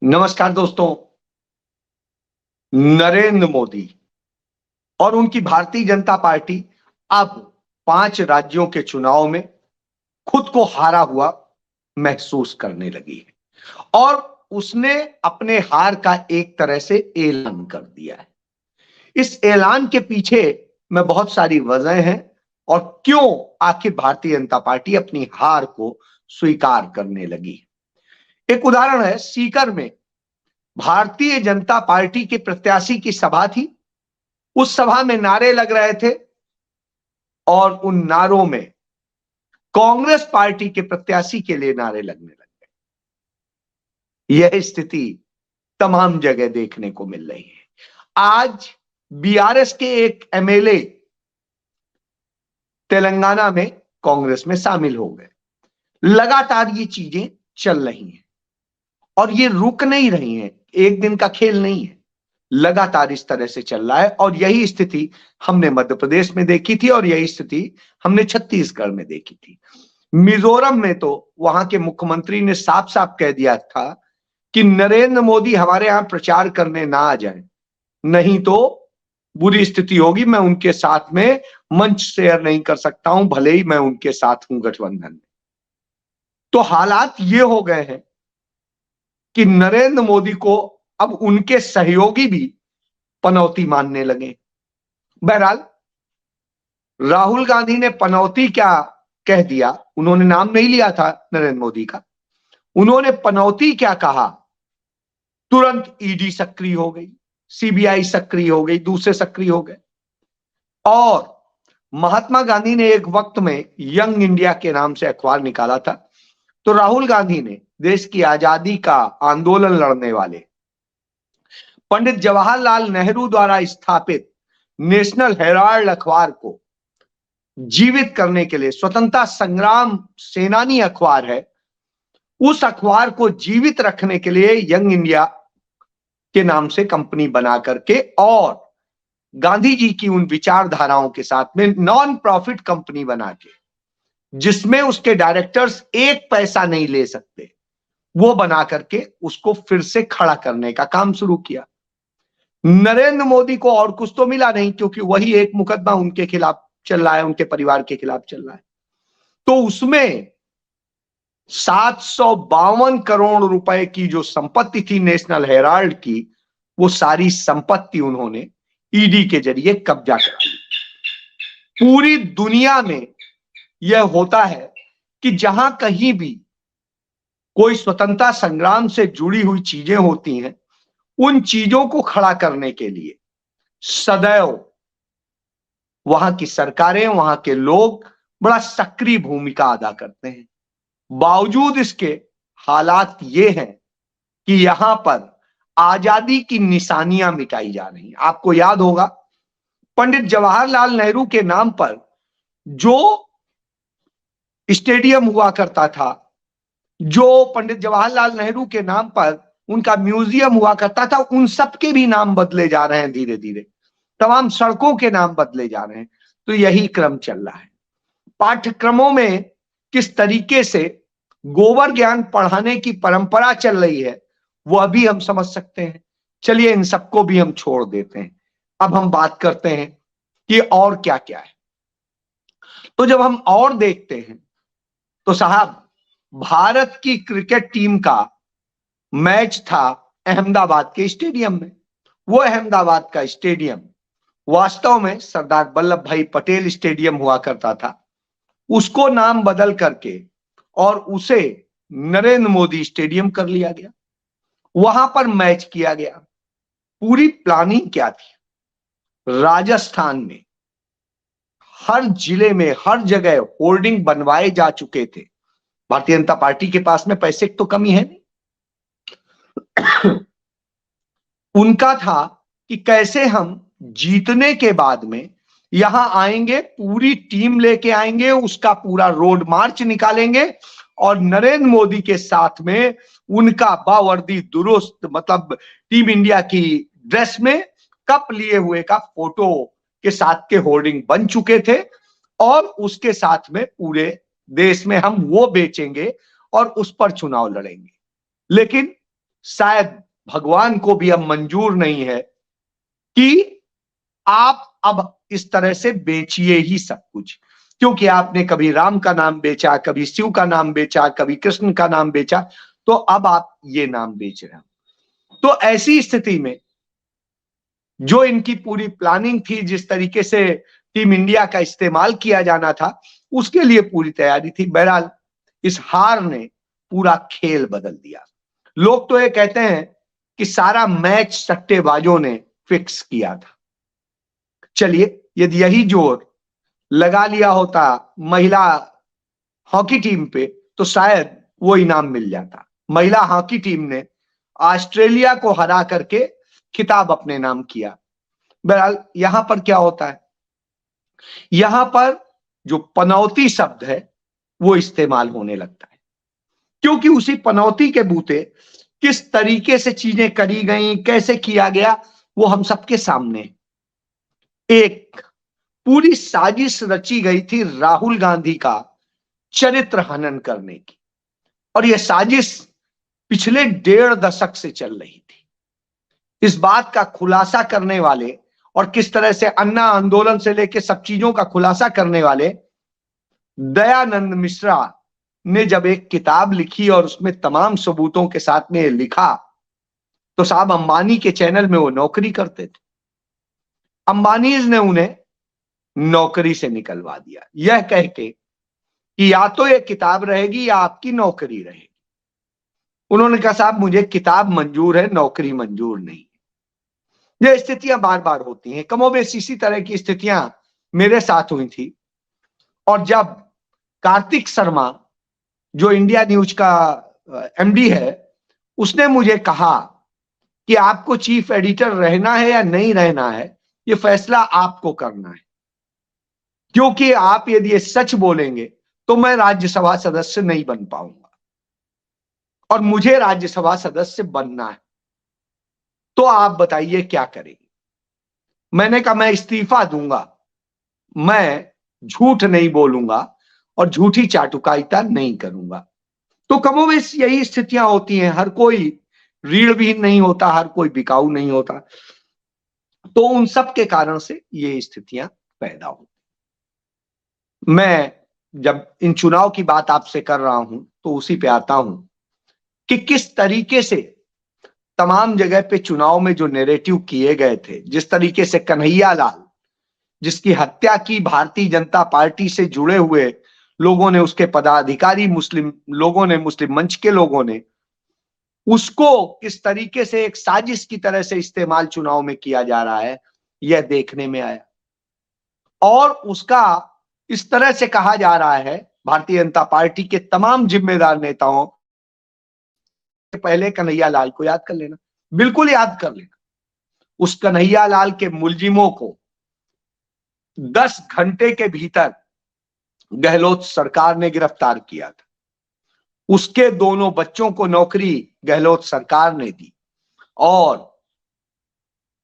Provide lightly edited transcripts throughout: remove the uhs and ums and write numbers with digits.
नमस्कार दोस्तों। नरेंद्र मोदी और उनकी भारतीय जनता पार्टी अब 5 राज्यों के चुनाव में खुद को हारा हुआ महसूस करने लगी है और उसने अपने हार का एक तरह से ऐलान कर दिया है। इस ऐलान के पीछे में बहुत सारी वजह हैं और क्यों आखिर भारतीय जनता पार्टी अपनी हार को स्वीकार करने लगी। एक उदाहरण है, सीकर में भारतीय जनता पार्टी के प्रत्याशी की सभा थी। उस सभा में नारे लग रहे थे और उन नारों में कांग्रेस पार्टी के प्रत्याशी के लिए नारे लगने लग गए। यह स्थिति तमाम जगह देखने को मिल रही है। आज बीआरएस के एक एमएलए तेलंगाना में कांग्रेस में शामिल हो गए। लगातार ये चीजें चल रही हैं और ये रुक नहीं रही हैं। एक दिन का खेल नहीं है, लगातार इस तरह से चल रहा है। और यही स्थिति हमने मध्य प्रदेश में देखी थी और यही स्थिति हमने छत्तीसगढ़ में देखी थी। मिजोरम में तो वहां के मुख्यमंत्री ने साफ साफ कह दिया था कि नरेंद्र मोदी हमारे यहां प्रचार करने ना आ जाए, नहीं तो बुरी स्थिति होगी। मैं उनके साथ में मंच शेयर नहीं कर सकता हूं, भले ही मैं उनके साथ हूं गठबंधन में। तो हालात ये हो गए हैं कि नरेंद्र मोदी को अब उनके सहयोगी भी पनौती मानने लगे। बहरहाल राहुल गांधी ने पनौती क्या कह दिया, उन्होंने नाम नहीं लिया था नरेंद्र मोदी का। उन्होंने पनौती क्या कहा, तुरंत ईडी सक्रिय हो गई, सीबीआई सक्रिय हो गई, दूसरे सक्रिय हो गए। और महात्मा गांधी ने एक वक्त में यंग इंडिया के नाम से अखबार निकाला था। तो राहुल गांधी ने देश की आजादी का आंदोलन लड़ने वाले पंडित जवाहरलाल नेहरू द्वारा स्थापित नेशनल हेराल्ड अखबार को जीवित करने के लिए, स्वतंत्रता संग्राम सेनानी अखबार है, उस अखबार को जीवित रखने के लिए यंग इंडिया के नाम से कंपनी बना करके और गांधी जी की उन विचारधाराओं के साथ में नॉन प्रॉफिट कंपनी बना के, जिसमें उसके डायरेक्टर्स एक पैसा नहीं ले सकते, वो बना करके उसको फिर से खड़ा करने का काम शुरू किया। नरेंद्र मोदी को और कुछ तो मिला नहीं, क्योंकि वही एक मुकदमा उनके खिलाफ चल रहा है, उनके परिवार के खिलाफ चल रहा है। तो उसमें 752 करोड़ रुपए की जो संपत्ति थी नेशनल हेराल्ड की, वो सारी संपत्ति उन्होंने ईडी के जरिए कब्जा करा ली। पूरी दुनिया में यह होता है कि जहां कहीं भी कोई स्वतंत्रता संग्राम से जुड़ी हुई चीजें होती हैं, उन चीजों को खड़ा करने के लिए सदैव वहां की सरकारें, वहां के लोग बड़ा सक्रिय भूमिका अदा करते हैं। बावजूद इसके हालात ये हैं कि यहां पर आजादी की निशानियां मिटाई जा रही हैं। आपको याद होगा, पंडित जवाहरलाल नेहरू के नाम पर जो स्टेडियम हुआ करता था, जो पंडित जवाहरलाल नेहरू के नाम पर उनका म्यूजियम हुआ करता था, उन सब के भी नाम बदले जा रहे हैं धीरे धीरे। तमाम सड़कों के नाम बदले जा रहे हैं। तो यही क्रम चल रहा है। पाठ्यक्रमों में किस तरीके से गोबर ज्ञान पढ़ाने की परंपरा चल रही है, वह भी हम समझ सकते हैं। चलिए, इन सबको भी हम छोड़ देते हैं। अब हम बात करते हैं कि और क्या क्या है। तो जब हम और देखते हैं तो साहब, भारत की क्रिकेट टीम का मैच था अहमदाबाद के स्टेडियम में। वो अहमदाबाद का स्टेडियम वास्तव में सरदार वल्लभ भाई पटेल स्टेडियम हुआ करता था। उसको नाम बदल करके और उसे नरेंद्र मोदी स्टेडियम कर लिया गया। वहां पर मैच किया गया। पूरी प्लानिंग क्या थी? राजस्थान में हर जिले में, हर जगह होर्डिंग बनवाए जा चुके थे। भारतीय जनता पार्टी के पास में पैसे की तो कमी है नहीं। उनका था कि कैसे हम जीतने के बाद में यहां आएंगे, पूरी टीम लेके आएंगे, उसका पूरा रोड मार्च निकालेंगे और नरेंद्र मोदी के साथ में उनका बावर्दी दुरुस्त, मतलब टीम इंडिया की ड्रेस में कप लिए हुए का फोटो के साथ के होर्डिंग बन चुके थे और उसके साथ में पूरे देश में हम वो बेचेंगे और उस पर चुनाव लड़ेंगे। लेकिन शायद भगवान को भी अब मंजूर नहीं है कि आप अब इस तरह से बेचिए ही सब कुछ, क्योंकि आपने कभी राम का नाम बेचा, कभी शिव का नाम बेचा, कभी कृष्ण का नाम बेचा, तो अब आप ये नाम बेच रहे हो। तो ऐसी स्थिति में जो इनकी पूरी प्लानिंग थी, जिस तरीके से टीम इंडिया का इस्तेमाल किया जाना था, उसके लिए पूरी तैयारी थी। बहरहाल इस हार ने पूरा खेल बदल दिया। लोग तो ये कहते हैं कि सारा मैच सट्टेबाजों ने फिक्स किया था। चलिए, यदि यही जोर लगा लिया होता महिला हॉकी टीम पे तो शायद वो इनाम मिल जाता। महिला हॉकी टीम ने ऑस्ट्रेलिया को हरा करके खिताब अपने नाम किया। बहरहाल यहां पर क्या होता है, यहां पर जो पनौती शब्द है वो इस्तेमाल होने लगता है, क्योंकि उसी पनौती के बूते किस तरीके से चीजें करी गई, कैसे किया गया, वो हम सबके सामने। एक पूरी साजिश रची गई थी राहुल गांधी का चरित्र हनन करने की, और यह साजिश पिछले 1.5 दशक से चल रही थी। इस बात का खुलासा करने वाले और किस तरह से अन्ना आंदोलन से लेकर सब चीजों का खुलासा करने वाले दयानंद मिश्रा ने जब एक किताब लिखी और उसमें तमाम सबूतों के साथ में लिखा, तो साहब अंबानी के चैनल में वो नौकरी करते थे। अंबानी ने उन्हें नौकरी से निकलवा दिया, यह कह के कि या तो ये किताब रहेगी या आपकी नौकरी रहेगी। उन्होंने कहा साहब मुझे किताब मंजूर है, नौकरी मंजूर नहीं। ये स्थितियां बार बार होती हैं, कमोबेश इसी तरह की स्थितियां मेरे साथ हुई थी। और जब कार्तिक शर्मा जो इंडिया न्यूज का एमडी है, उसने मुझे कहा कि आपको चीफ एडिटर रहना है या नहीं रहना है, ये फैसला आपको करना है, क्योंकि आप यदि ये सच बोलेंगे तो मैं राज्यसभा सदस्य नहीं बन पाऊंगा और मुझे राज्यसभा सदस्य बनना है, तो आप बताइए क्या करेंगे। मैंने कहा मैं इस्तीफा दूंगा, मैं झूठ नहीं बोलूंगा और झूठी चाटुकारिता नहीं करूंगा। तो कमोबेश यही स्थितियां होती हैं, हर कोई रीढ़विहीन नहीं होता, हर कोई बिकाऊ नहीं होता। तो उन सब के कारण से ये स्थितियां पैदा होती। मैं जब इन चुनाव की बात आपसे कर रहा हूं तो उसी पे आता हूं कि किस तरीके से तमाम जगह पे चुनाव में जो नैरेटिव किए गए थे, जिस तरीके से कन्हैया लाल जिसकी हत्या की भारतीय जनता पार्टी से जुड़े हुए लोगों ने, उसके पदाधिकारी मुस्लिम लोगों ने, मुस्लिम मंच के लोगों ने उसको किस तरीके से एक साजिश की तरह से इस्तेमाल चुनाव में किया जा रहा है, यह देखने में आया। और उसका इस तरह से कहा जा रहा है, भारतीय जनता पार्टी के तमाम जिम्मेदार नेताओं, पहले कन्हैया लाल को याद कर लेना, बिल्कुल याद कर लेना। उस कन्हैया लाल के मुलजिमों को 10 घंटे के भीतर गहलोत सरकार ने गिरफ्तार किया था। उसके दोनों बच्चों को नौकरी गहलोत सरकार ने दी और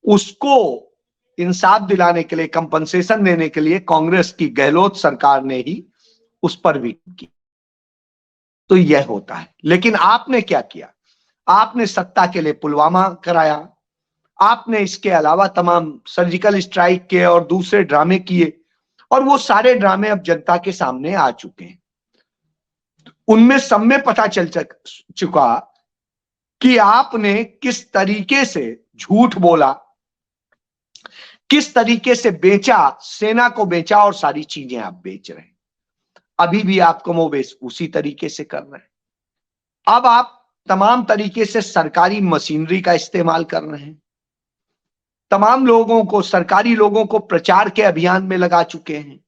उसको इंसाफ दिलाने के लिए, कंपनसेशन देने के लिए कांग्रेस की गहलोत सरकार ने ही उस पर भी की। तो यह होता है। लेकिन आपने क्या किया, आपने सत्ता के लिए पुलवामा कराया, आपने इसके अलावा तमाम सर्जिकल स्ट्राइक के और दूसरे ड्रामे किए, और वो सारे ड्रामे अब जनता के सामने आ चुके हैं। उनमें सब में पता चल चुका कि आपने किस तरीके से झूठ बोला, किस तरीके से बेचा, सेना को बेचा, और सारी चीजें आप बेच रहे हैं। अभी भी आप कमोबेश उसी तरीके से कर रहे हैं। अब आप तमाम तरीके से सरकारी मशीनरी का इस्तेमाल कर रहे हैं, तमाम लोगों को, सरकारी लोगों को प्रचार के अभियान में लगा चुके हैं,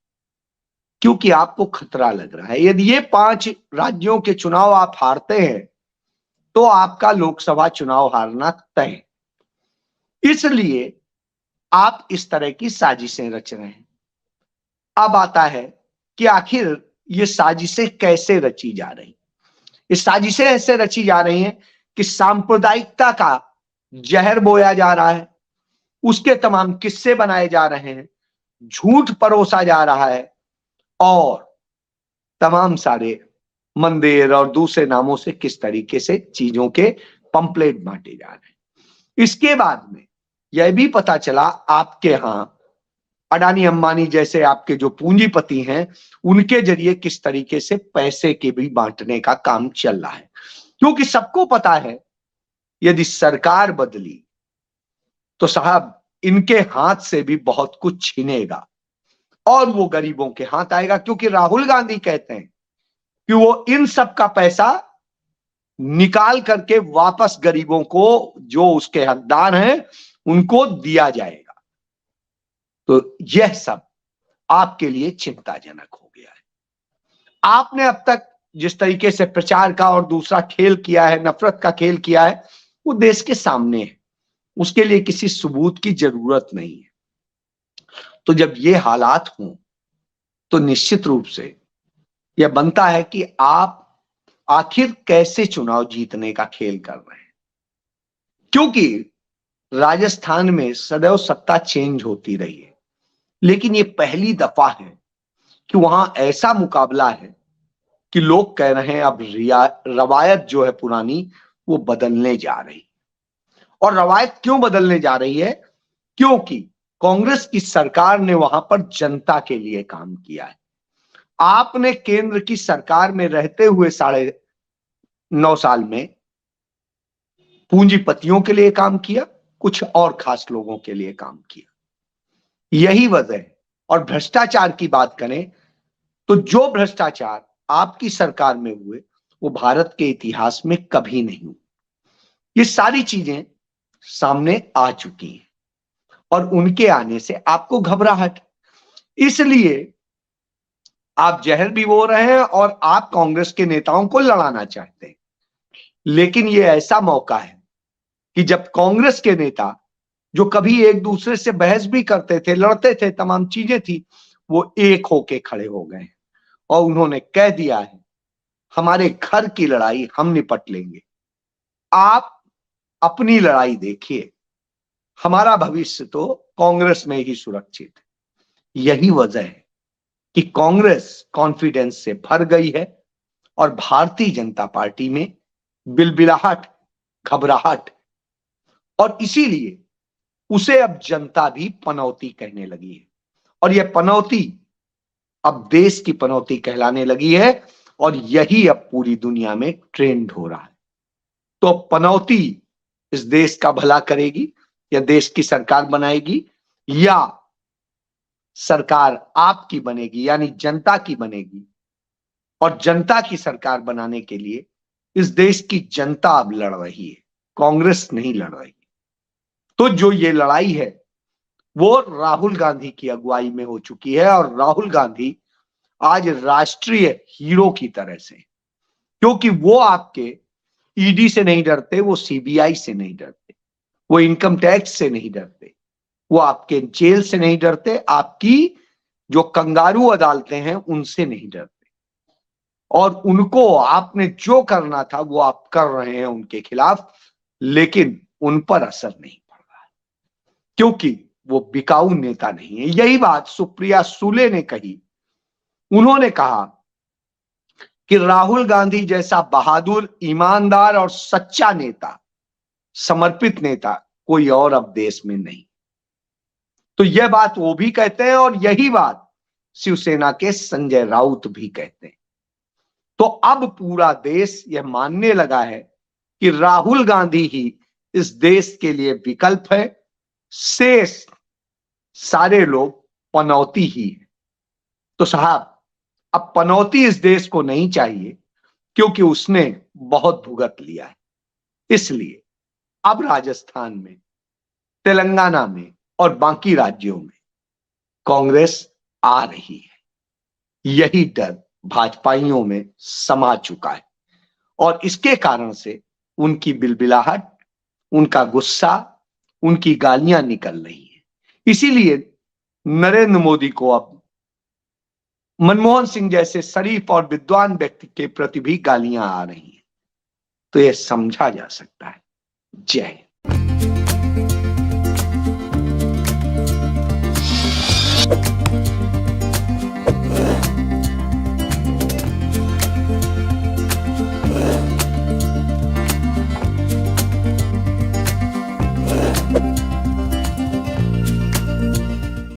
क्योंकि आपको खतरा लग रहा है यदि ये 5 राज्यों के चुनाव आप हारते हैं तो आपका लोकसभा चुनाव हारना तय। इसलिए आप इस तरह की साजिशें रच रहे हैं। अब आता है कि आखिर ये साजिशें कैसे रची जा रही। ये साजिशें ऐसे रची जा रही हैं कि सांप्रदायिकता का जहर बोया जा रहा है, उसके तमाम किस्से बनाए जा रहे हैं, झूठ परोसा जा रहा है, और तमाम सारे मंदिर और दूसरे नामों से किस तरीके से चीजों के पंपलेट बांटे जा रहे हैं। इसके बाद में यह भी पता चला आपके यहां अडानी अंबानी जैसे आपके जो पूंजीपति हैं उनके जरिए किस तरीके से पैसे के भी बांटने का काम चल रहा है, क्योंकि सबको पता है यदि सरकार बदली तो साहब इनके हाथ से भी बहुत कुछ छीनेगा और वो गरीबों के हाथ आएगा, क्योंकि राहुल गांधी कहते हैं कि वो इन सब का पैसा निकाल करके वापस गरीबों को जो उसके हकदार हैं उनको दिया जाएगा। तो यह सब आपके लिए चिंताजनक हो गया है। आपने अब तक जिस तरीके से प्रचार का और दूसरा खेल किया है, नफरत का खेल किया है, वो देश के सामने है, उसके लिए किसी सबूत की जरूरत नहीं है। तो जब ये हालात हों तो निश्चित रूप से यह बनता है कि आप आखिर कैसे चुनाव जीतने का खेल कर रहे हैं, क्योंकि राजस्थान में सदैव सत्ता चेंज होती रही है, लेकिन ये पहली दफा है कि वहां ऐसा मुकाबला है कि लोग कह रहे हैं अब रवायत जो है पुरानी वो बदलने जा रही। और रवायत क्यों बदलने जा रही है? क्योंकि कांग्रेस की सरकार ने वहां पर जनता के लिए काम किया है। आपने केंद्र की सरकार में रहते हुए 9.5 साल में पूंजीपतियों के लिए काम किया, कुछ और खास लोगों के लिए काम किया, यही वजह है। और भ्रष्टाचार की बात करें तो जो भ्रष्टाचार आपकी सरकार में हुए वो भारत के इतिहास में कभी नहीं हुए। ये सारी चीजें सामने आ चुकी हैं और उनके आने से आपको घबराहट, इसलिए आप जहर भी बो रहे हैं और आप कांग्रेस के नेताओं को लड़ाना चाहते हैं। लेकिन ये ऐसा मौका है कि जब कांग्रेस के नेता जो कभी एक दूसरे से बहस भी करते थे, लड़ते थे, तमाम चीजें थी, वो एक होके खड़े हो गए और उन्होंने कह दिया है हमारे घर की लड़ाई हम निपट लेंगे, आप अपनी लड़ाई देखिए, हमारा भविष्य तो कांग्रेस में ही सुरक्षित है। यही वजह है कि कांग्रेस कॉन्फिडेंस से भर गई है और भारतीय जनता पार्टी में बिलबिलाहट, घबराहट, और इसीलिए उसे अब जनता भी पनौती कहने लगी है और यह पनौती अब देश की पनौती कहलाने लगी है और यही अब पूरी दुनिया में ट्रेंड हो रहा है। तो पनौती इस देश का भला करेगी या देश की सरकार बनाएगी, या सरकार आपकी बनेगी यानी जनता की बनेगी, और जनता की सरकार बनाने के लिए इस देश की जनता अब लड़ रही है, कांग्रेस नहीं लड़ रही। तो जो ये लड़ाई है वो राहुल गांधी की अगुवाई में हो चुकी है और राहुल गांधी आज राष्ट्रीय हीरो की तरह से, क्योंकि वो आपके ईडी से नहीं डरते, वो सीबीआई से नहीं डरते, वो इनकम टैक्स से नहीं डरते, वो आपके जेल से नहीं डरते, आपकी जो कंगारू अदालतें हैं उनसे नहीं डरते, और उनको आपने जो करना था वो आप कर रहे हैं उनके खिलाफ, लेकिन उन पर असर नहीं पड़ रहा है क्योंकि वो बिकाऊ नेता नहीं है। यही बात सुप्रिया सुले ने कही। उन्होंने कहा कि राहुल गांधी जैसा बहादुर, ईमानदार और सच्चा नेता, समर्पित नेता कोई और अब देश में नहीं। तो यह बात वो भी कहते हैं और यही बात शिवसेना के संजय राउत भी कहते हैं। तो अब पूरा देश यह मानने लगा है कि राहुल गांधी ही इस देश के लिए विकल्प है, शेष सारे लोग पनौती ही है। तो साहब अब पनौती इस देश को नहीं चाहिए क्योंकि उसने बहुत भुगत लिया है। इसलिए अब राजस्थान में, तेलंगाना में और बाकी राज्यों में कांग्रेस आ रही है। यही डर भाजपाइयों में समा चुका है और इसके कारण से उनकी बिलबिलाहट, उनका गुस्सा, उनकी गालियां निकल रही हैं। इसीलिए नरेंद्र मोदी को अब मनमोहन सिंह जैसे शरीफ और विद्वान व्यक्ति के प्रति भी गालियां आ रही हैं। तो यह समझा जा सकता है। जय हिंद।